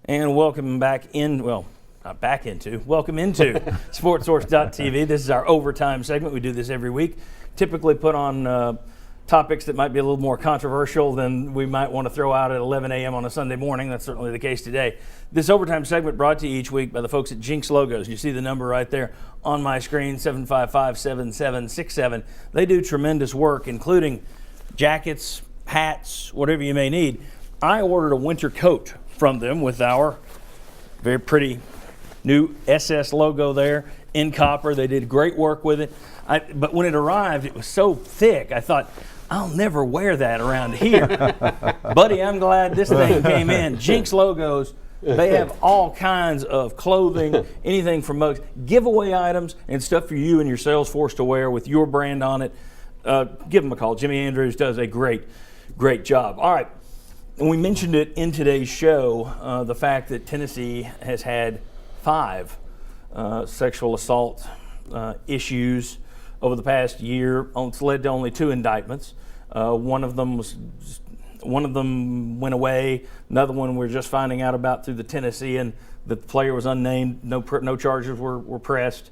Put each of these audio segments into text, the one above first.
And welcome back in, well, not back into, welcome into SportsSource.tv. This is our overtime segment. We do this every week. Typically put on topics that might be a little more controversial than we might want to throw out at 11 a.m. on a Sunday morning. That's certainly the case today. This overtime segment brought to you each week by the folks at Jinx Logos. You see the number right there on my screen, 755-7767. They do tremendous work, including jackets, hats, whatever you may need. I ordered a winter coat from them with our very pretty new SS logo there in copper. They did great work with it. But when it arrived, it was so thick, I thought, I'll never wear that around here. Buddy, I'm glad this thing came in. Jinx Logos, they have all kinds of clothing, anything from mugs, giveaway items, and stuff for you and your sales force to wear with your brand on it. Give them a call. Jimmy Andrews does a great job. All right. And we mentioned it in today's show, the fact that Tennessee has had 5 sexual assault issues over the past year. It's led to only 2 indictments. One of them went away. Another one we're just finding out about through the Tennessean. The player was unnamed. No charges were pressed.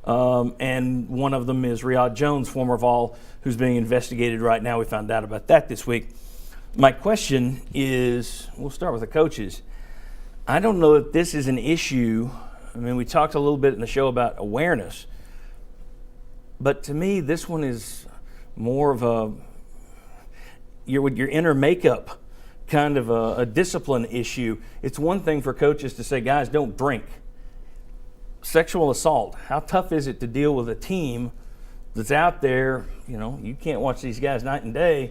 And one of them is Riyad Jones, former Vol, who's being investigated right now. We found out about that this week. My question is, we'll start with the coaches. I don't know that this is an issue. I mean, we talked a little bit in the show about awareness, but to me, this one is more of your inner makeup, kind of a discipline issue. It's one thing for coaches to say, guys, don't drink. Sexual assault, how tough is it to deal with a team that's out there? You know, you can't watch these guys night and day.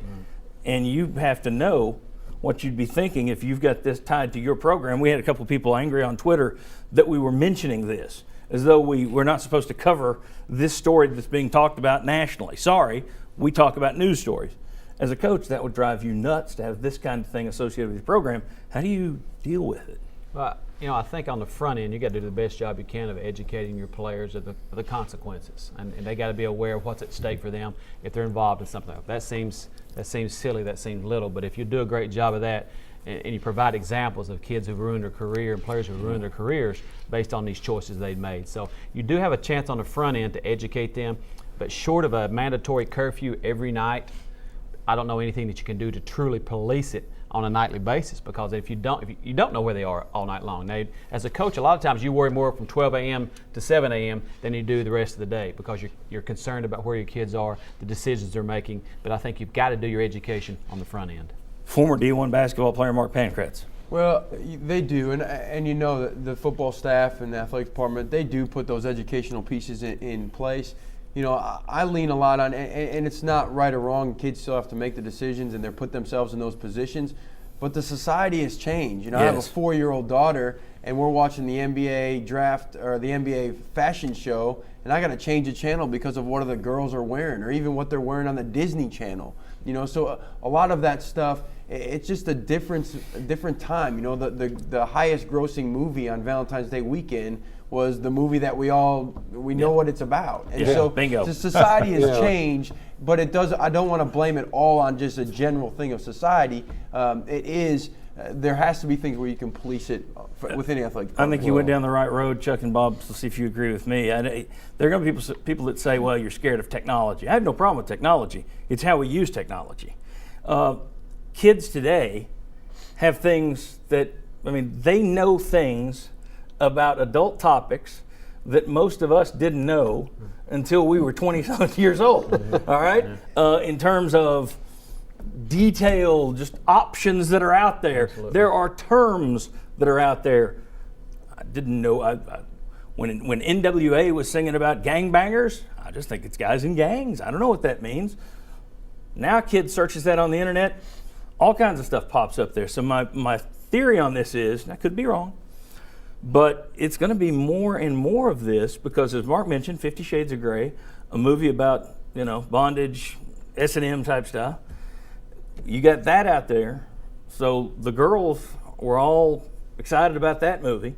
And you have to know what you'd be thinking if you've got this tied to your program. We had a couple of people angry on Twitter that we were mentioning this, as though we're not supposed to cover this story that's being talked about nationally. Sorry, we talk about news stories. As a coach, that would drive you nuts to have this kind of thing associated with your program. How do you deal with it? Well, I think on the front end, you got to do the best job you can of educating your players of the consequences, and they got to be aware of what's at stake for them if they're involved in something like that. That seems silly, that seems little, but if you do a great job of that and you provide examples of kids who've ruined their career and players who've ruined their careers based on these choices they've made. So you do have a chance on the front end to educate them, but short of a mandatory curfew every night, I don't know anything that you can do to truly police it on a nightly basis, because if you don't know where they are all night long. Now, as a coach, a lot of times you worry more from 12 a.m. to 7 a.m. than you do the rest of the day, because you're concerned about where your kids are, the decisions they're making. But I think you've got to do your education on the front end. Former D1 basketball player Mark Pancratz. Well, they do, and you know the football staff and the athletic department, they do put those educational pieces in place. You know, I lean a lot on, and it's not right or wrong. Kids still have to make the decisions, and they're put themselves in those positions. But the society has changed. You know, yes. I have a 4-year-old daughter, and we're watching the NBA draft or the NBA fashion show, and I got to change the channel because of what the girls are wearing, or even what they're wearing on the Disney Channel. You know, so a lot of that stuff, it's just a different time. You know, the highest grossing movie on Valentine's Day weekend was the movie that we know what it's about. And so bingo. The society has changed, but I don't want to blame it all on just a general thing of society. There has to be things where you can police it within the athletic department. I think you went down the right road, Chuck and Bob. So see if you agree with me. There are going to be people that say, well, you're scared of technology. I have no problem with technology. It's how we use technology. Kids today have things they know things about adult topics that most of us didn't know until we were 20-something years old, all right? In terms of detailed just options that are out there. Absolutely. There are terms that are out there. I didn't know. When NWA was singing about gangbangers, I just think it's guys in gangs. I don't know what that means. Now kids searches that on the internet, all kinds of stuff pops up there. So my theory on this is, and I could be wrong, but it's going to be more and more of this because, as Mark mentioned, 50 Shades of Grey, a movie about, bondage, S&M type stuff. You got that out there. So the girls were all excited about that movie.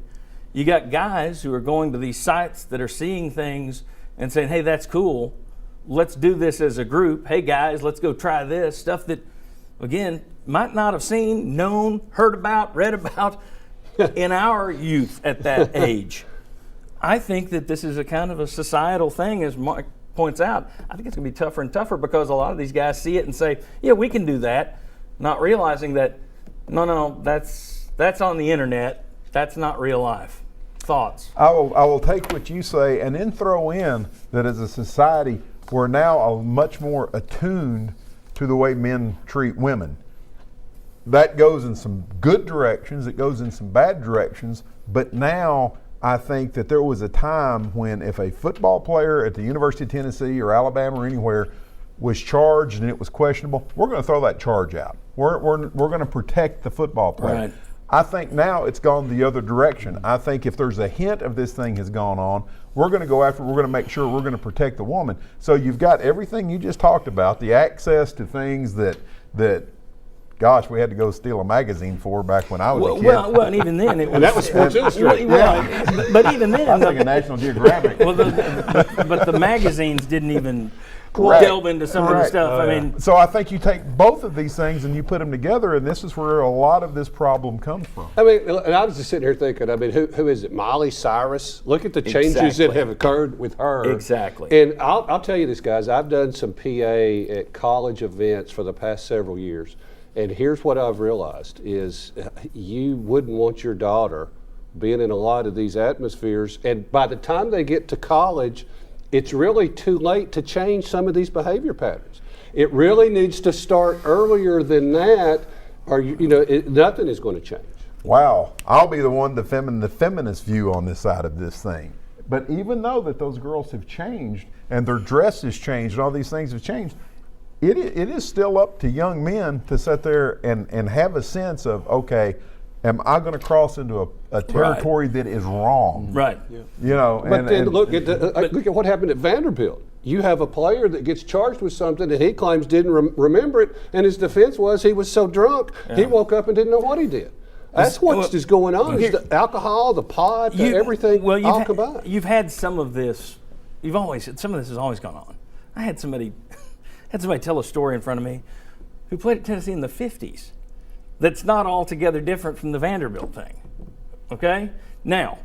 You got guys who are going to these sites that are seeing things and saying, hey, that's cool. Let's do this as a group. Hey, guys, let's go try this. Stuff that, again, might not have seen, known, heard about, read about. in our youth at that age. I think that this is a kind of a societal thing, as Mark points out. I think it's going to be tougher and tougher because a lot of these guys see it and say, yeah, we can do that, not realizing that, no, that's on the internet. That's not real life. Thoughts? I will take what you say and then throw in that as a society, we're now much more attuned to the way men treat women. That goes in some good directions, it goes in some bad directions, but now I think that there was a time when if a football player at the University of Tennessee or Alabama or anywhere was charged and it was questionable, we're going to throw that charge out. We're going to protect the football player. Right. I think now it's gone the other direction. I think if there's a hint of this thing has gone on, we're going to go after, we're going to make sure we're going to protect the woman. So you've got everything you just talked about, the access to things that gosh, we had to go steal a magazine for back when I was a kid. Well, and even then it was. And that was Sports Illustrated. But even then, I think a National Geographic. well, but the magazines didn't even Correct. delve into some of the Correct. stuff. I mean, So I think you take both of these things and you put them together, and this is where a lot of this problem comes from. I mean, and I was just sitting here thinking, I mean, who is it? Miley Cyrus? Look at the changes Exactly. that have occurred with her. Exactly. And I'll tell you this, guys. I've done some PA at college events for the past several years. And here's what I've realized is you wouldn't want your daughter being in a lot of these atmospheres. And by the time they get to college, it's really too late to change some of these behavior patterns. It really needs to start earlier than that, or nothing is going to change. Wow, I'll be the one defending the feminist view on this side of this thing. But even though that those girls have changed and their dress has changed and all these things have changed, it is still up to young men to sit there and have a sense of, okay, am I going to cross into a territory that is wrong? right. You know, But then look at what happened at Vanderbilt. You have a player that gets charged with something that he claims didn't remember it, and his defense was he was so drunk he woke up and didn't know what he did. That's what is going on. Is the alcohol, the pot, everything all combined. You've had some of this. Some of this has always gone on. I had somebody tell a story in front of me who played at Tennessee in the 50s. That's not altogether different from the Vanderbilt thing. Okay? Now,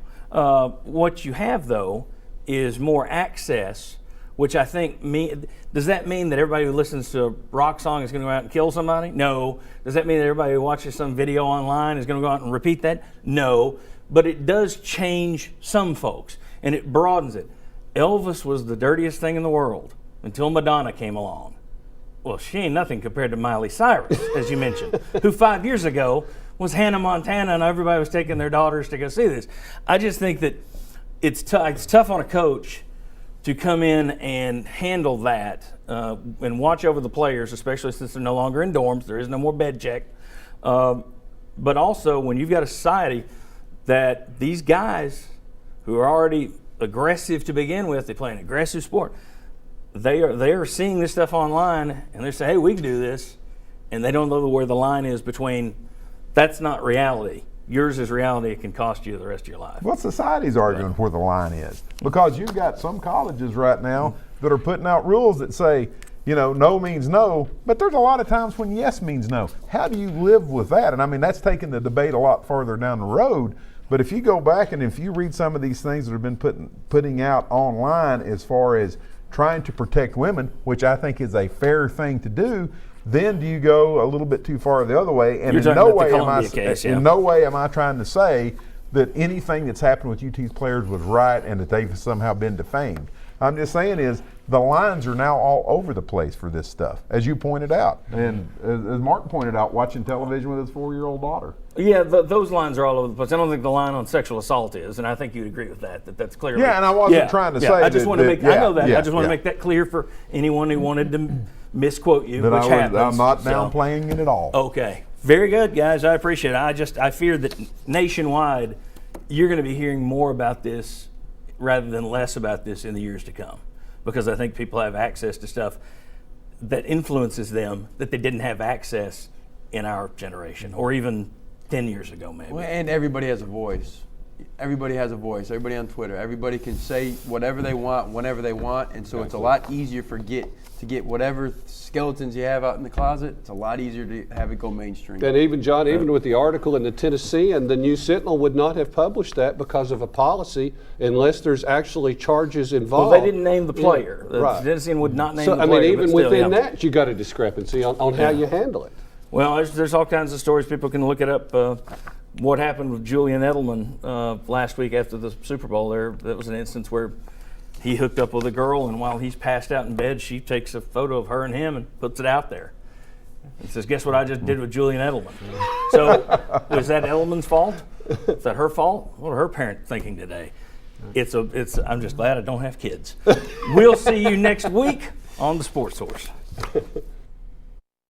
what you have, though, is more access, which I think does that mean that everybody who listens to a rock song is going to go out and kill somebody? No. Does that mean that everybody who watches some video online is going to go out and repeat that? No. But it does change some folks, and it broadens it. Elvis was the dirtiest thing in the world until Madonna came along. Well, she ain't nothing compared to Miley Cyrus, as you mentioned, who 5 years ago was Hannah Montana, and everybody was taking their daughters to go see this. I just think that it's tough on a coach to come in and handle that and watch over the players, especially since they're no longer in dorms. There is no more bed check. But also, when you've got a society that these guys who are already aggressive to begin with, they play an aggressive sport, they are seeing this stuff online and they're saying, hey, we can do this, and they don't know where the line is between that's not reality. Yours is reality. It can cost you the rest of your life. Well, society's arguing where the line is, because you've got some colleges right now that are putting out rules that say, no means no, but there's a lot of times when yes means no. How do you live with that? And I mean, that's taking the debate a lot farther down the road. But if you go back and if you read some of these things that have been putting out online as far as trying to protect women, which I think is a fair thing to do, then do you go a little bit too far the other way? And You're in no talking way about the Columbia case, yeah. in no way am I trying to say that anything that's happened with UT's players was right and that they've somehow been defamed. I'm just saying is the lines are now all over the place for this stuff, as you pointed out. And as Mark pointed out, watching television with his 4-year-old daughter. Yeah, those lines are all over the place. I don't think the line on sexual assault is, and I think you'd agree with that. That's clear. Yeah, and I wasn't trying to say I just want to make. I know that. Yeah, I just want to make that clear for anyone who wanted to misquote you, which happens. I'm not So, downplaying it at all. Okay, very good, guys. I appreciate it. I fear that nationwide, you're going to be hearing more about this rather than less about this in the years to come, because I think people have access to stuff that influences them that they didn't have access in our generation, or even 10 years ago, maybe. Well, and everybody has a voice. everybody has a voice. Everybody on Twitter. Everybody can say whatever they want, whenever they want, and so it's a lot easier to get whatever skeletons you have out in the closet. It's a lot easier to have it go mainstream. And even, John, even with the article in the Tennessean, the News Sentinel would not have published that because of a policy unless there's actually charges Well, involved. they didn't name the player. The Right. Tennessean would not name So, the I player. mean, but even still, within yeah. that, you got a discrepancy on how you handle it. Well, there's all kinds of stories. People can look it up. What happened with Julian Edelman last week after the Super Bowl? That was an instance where he hooked up with a girl, and while he's passed out in bed, she takes a photo of her and him and puts it out there. And says, "Guess what I just did with Julian Edelman?" So, was that Edelman's fault? Is that her fault? What are her parents thinking today? I'm just glad I don't have kids. We'll see you next week on the Sports Source.